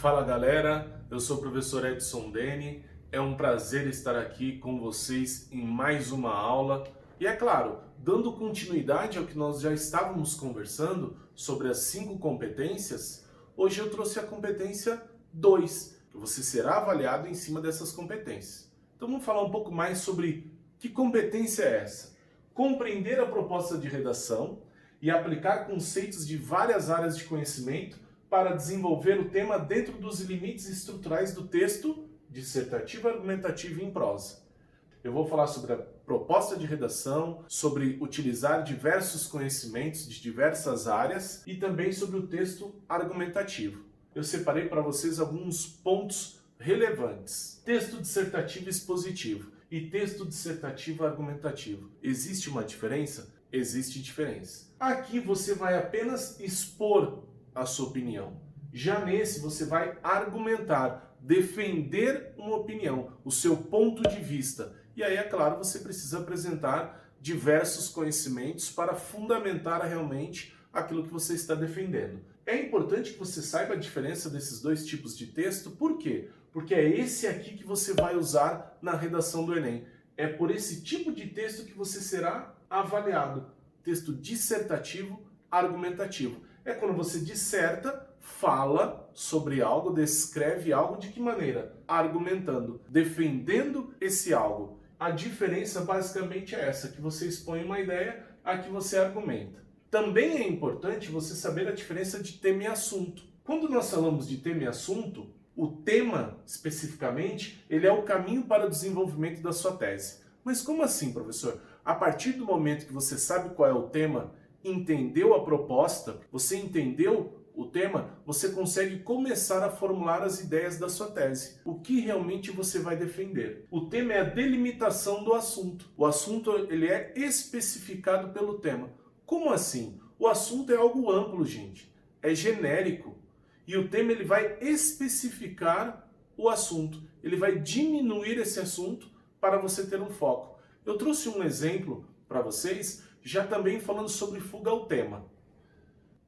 Fala galera, eu sou o professor Edson Dene, é um prazer estar aqui com vocês em mais uma aula e é claro, dando continuidade ao que nós já estávamos conversando sobre as 5 competências, hoje eu trouxe a competência 2, que você será avaliado em cima dessas competências. Então vamos falar um pouco mais sobre que competência é essa? Compreender a proposta de redação e aplicar conceitos de várias áreas de conhecimento para desenvolver o tema dentro dos limites estruturais do texto dissertativo, argumentativo e em prosa. Eu vou falar sobre a proposta de redação, sobre utilizar diversos conhecimentos de diversas áreas e também sobre o texto argumentativo. Eu separei para vocês alguns pontos relevantes. Texto dissertativo expositivo e texto dissertativo argumentativo. Existe uma diferença? Existe diferença. Aqui você vai apenas expor a sua opinião. Já nesse você vai argumentar, defender uma opinião, o seu ponto de vista. E aí, é claro, você precisa apresentar diversos conhecimentos para fundamentar realmente aquilo que você está defendendo. É importante que você saiba a diferença desses dois tipos de texto. Por quê? Porque é esse aqui que você vai usar na redação do Enem. É por esse tipo de texto que você será avaliado. Texto dissertativo, argumentativo. É quando você disserta, fala sobre algo, descreve algo de que maneira? Argumentando, defendendo esse algo. A diferença basicamente é essa, que você expõe uma ideia, a que você argumenta. Também é importante você saber a diferença de tema e assunto. Quando nós falamos de tema e assunto, o tema, especificamente, ele é o caminho para o desenvolvimento da sua tese. Mas como assim, professor? A partir do momento que você sabe qual é o tema, entendeu a proposta, você entendeu o tema, você consegue começar a formular as ideias da sua tese. O que realmente você vai defender? O tema é a delimitação do assunto. O assunto ele é especificado pelo tema. Como assim? O assunto é algo amplo, gente. É genérico. E o tema ele vai especificar o assunto. Ele vai diminuir esse assunto para você ter um foco. Eu trouxe um exemplo para vocês, já também falando sobre fuga ao tema.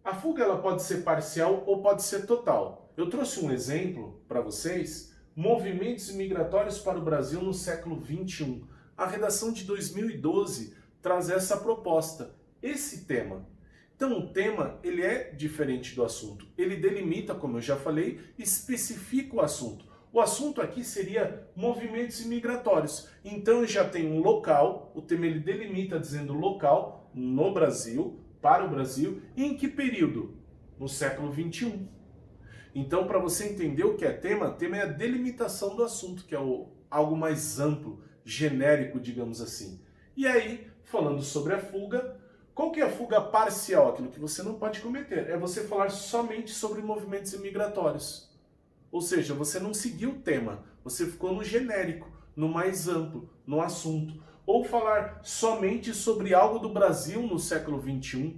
A fuga ela pode ser parcial ou pode ser total. Eu trouxe um exemplo para vocês, movimentos migratórios para o Brasil no século XXI. A redação de 2012 traz essa proposta, esse tema. Então o tema ele é diferente do assunto. Ele delimita, como eu já falei, especifica o assunto. O assunto aqui seria movimentos migratórios. Então eu já tenho um local, o tema ele delimita dizendo local no Brasil, para o Brasil, e em que período? No século XXI. Então para você entender o que é tema é a delimitação do assunto, que é algo mais amplo, genérico, digamos assim. E aí, falando sobre a fuga, qual que é a fuga parcial? Aquilo que você não pode cometer. É você falar somente sobre movimentos migratórios. Ou seja, você não seguiu o tema, você ficou no genérico, no mais amplo, no assunto. Ou falar somente sobre algo do Brasil no século XXI.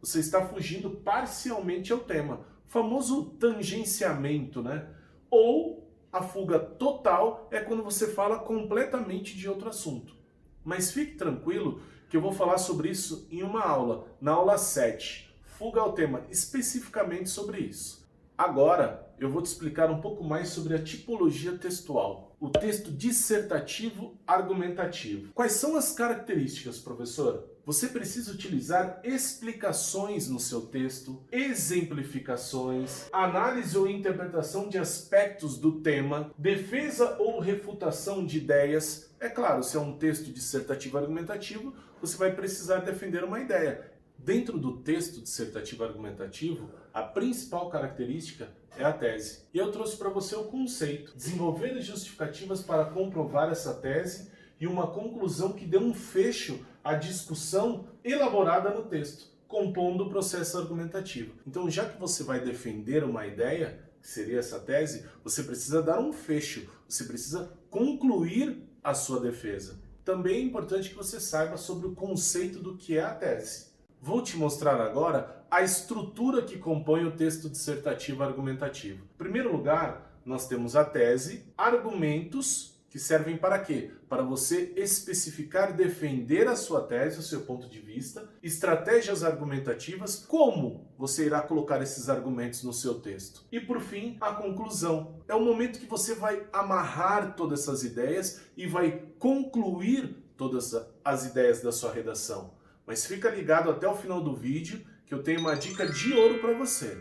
Você está fugindo parcialmente ao tema. O famoso tangenciamento, né? Ou a fuga total é quando você fala completamente de outro assunto. Mas fique tranquilo que eu vou falar sobre isso em uma aula, na aula 7. Fuga ao tema, especificamente sobre isso. Agora, eu vou te explicar um pouco mais sobre a tipologia textual, o texto dissertativo argumentativo. Quais são as características, professor? Você precisa utilizar explicações no seu texto, exemplificações, análise ou interpretação de aspectos do tema, defesa ou refutação de ideias. É claro, se é um texto dissertativo argumentativo, você vai precisar defender uma ideia. Dentro do texto dissertativo argumentativo, a principal característica é a tese. E eu trouxe para você o conceito, desenvolver justificativas para comprovar essa tese e uma conclusão que dê um fecho à discussão elaborada no texto, compondo o processo argumentativo. Então, já que você vai defender uma ideia, que seria essa tese, você precisa dar um fecho, você precisa concluir a sua defesa. Também é importante que você saiba sobre o conceito do que é a tese. Vou te mostrar agora a estrutura que compõe o texto dissertativo argumentativo. Em primeiro lugar, nós temos a tese, argumentos, que servem para quê? Para você especificar e defender a sua tese, o seu ponto de vista, estratégias argumentativas, como você irá colocar esses argumentos no seu texto. E por fim, a conclusão. É o momento que você vai amarrar todas essas ideias e vai concluir todas as ideias da sua redação. Mas fica ligado até o final do vídeo que eu tenho uma dica de ouro para você.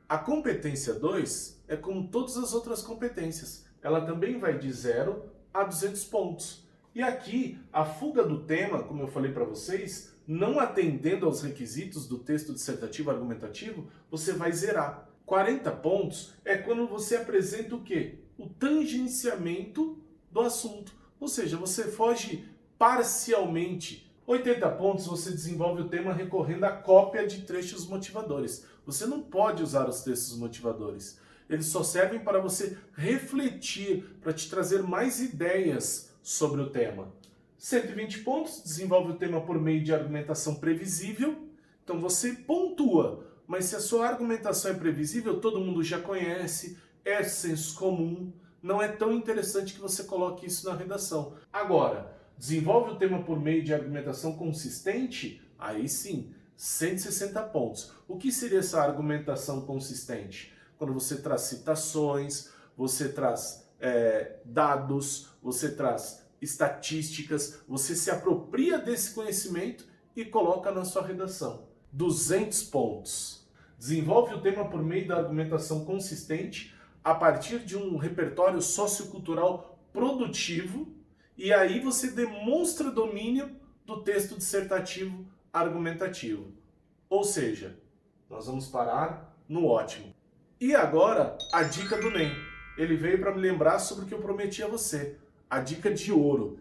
A competência 2 é como todas as outras competências. Ela também vai de 0 a 200 pontos. E aqui, a fuga do tema, como eu falei para vocês, não atendendo aos requisitos do texto dissertativo argumentativo, você vai zerar. 40 pontos é quando você apresenta o quê? O tangenciamento do assunto. Ou seja, você foge parcialmente. 80 pontos você desenvolve o tema recorrendo à cópia de trechos motivadores. Você não pode usar os textos motivadores. Eles só servem para você refletir, para te trazer mais ideias sobre o tema. 120 pontos, desenvolve o tema por meio de argumentação previsível. Então você pontua, mas se a sua argumentação é previsível, todo mundo já conhece, é senso comum, não é tão interessante que você coloque isso na redação. Agora, desenvolve o tema por meio de argumentação consistente, aí sim, 160 pontos. O que seria essa argumentação consistente? Quando você traz citações, você traz dados, você traz estatísticas, você se apropria desse conhecimento e coloca na sua redação. 200 pontos. Desenvolve o tema por meio da argumentação consistente a partir de um repertório sociocultural produtivo e aí você demonstra domínio do texto dissertativo argumentativo. Ou seja, nós vamos parar no ótimo. E agora, a dica do NEM. Ele veio para me lembrar sobre o que eu prometi a você. A dica de ouro.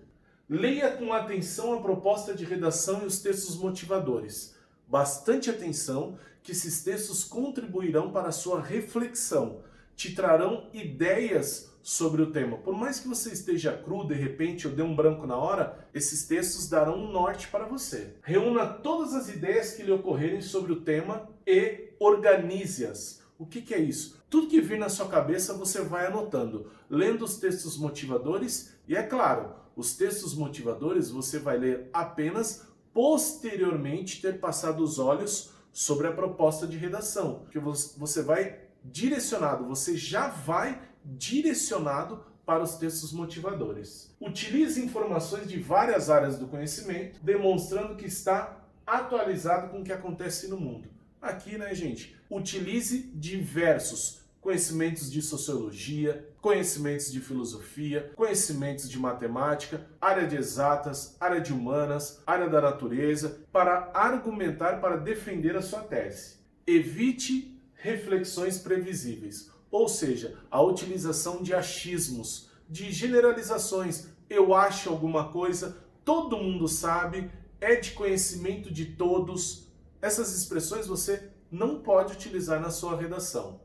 Leia com atenção a proposta de redação e os textos motivadores. Bastante atenção, que esses textos contribuirão para a sua reflexão. Te trarão ideias sobre o tema. Por mais que você esteja cru, de repente, ou dê um branco na hora, esses textos darão um norte para você. Reúna todas as ideias que lhe ocorrerem sobre o tema e organize-as. O que é isso? Tudo que vir na sua cabeça você vai anotando, lendo os textos motivadores e, é claro, os textos motivadores você vai ler apenas posteriormente ter passado os olhos sobre a proposta de redação, que você vai direcionado, você já vai direcionado para os textos motivadores. Utilize informações de várias áreas do conhecimento, demonstrando que está atualizado com o que acontece no mundo. Aqui, né, gente? Utilize diversos conhecimentos de sociologia, conhecimentos de filosofia, conhecimentos de matemática, área de exatas, área de humanas, área da natureza, para argumentar, para defender a sua tese. Evite reflexões previsíveis, ou seja, a utilização de achismos, de generalizações. Eu acho alguma coisa, todo mundo sabe, é de conhecimento de todos. Essas expressões você não pode utilizar na sua redação.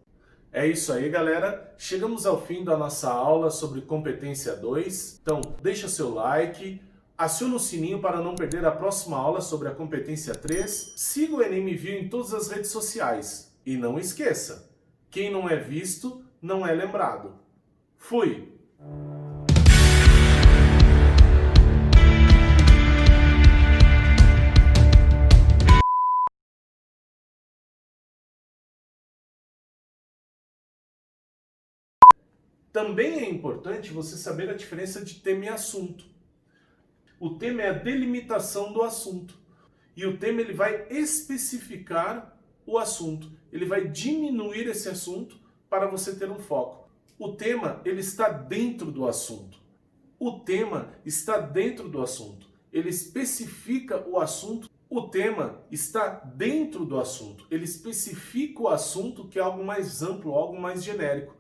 É isso aí, galera. Chegamos ao fim da nossa aula sobre competência 2. Então, deixa seu like, aciona o sininho para não perder a próxima aula sobre a competência 3. Siga o Enem Me Viu em todas as redes sociais. E não esqueça, quem não é visto, não é lembrado. Fui! Também é importante você saber a diferença de tema e assunto. O tema é a delimitação do assunto. E o tema ele vai especificar o assunto. Ele vai diminuir esse assunto para você ter um foco. O tema ele está dentro do assunto. O tema está dentro do assunto. Ele especifica o assunto. O tema está dentro do assunto. Ele especifica o assunto, que é algo mais amplo, algo mais genérico.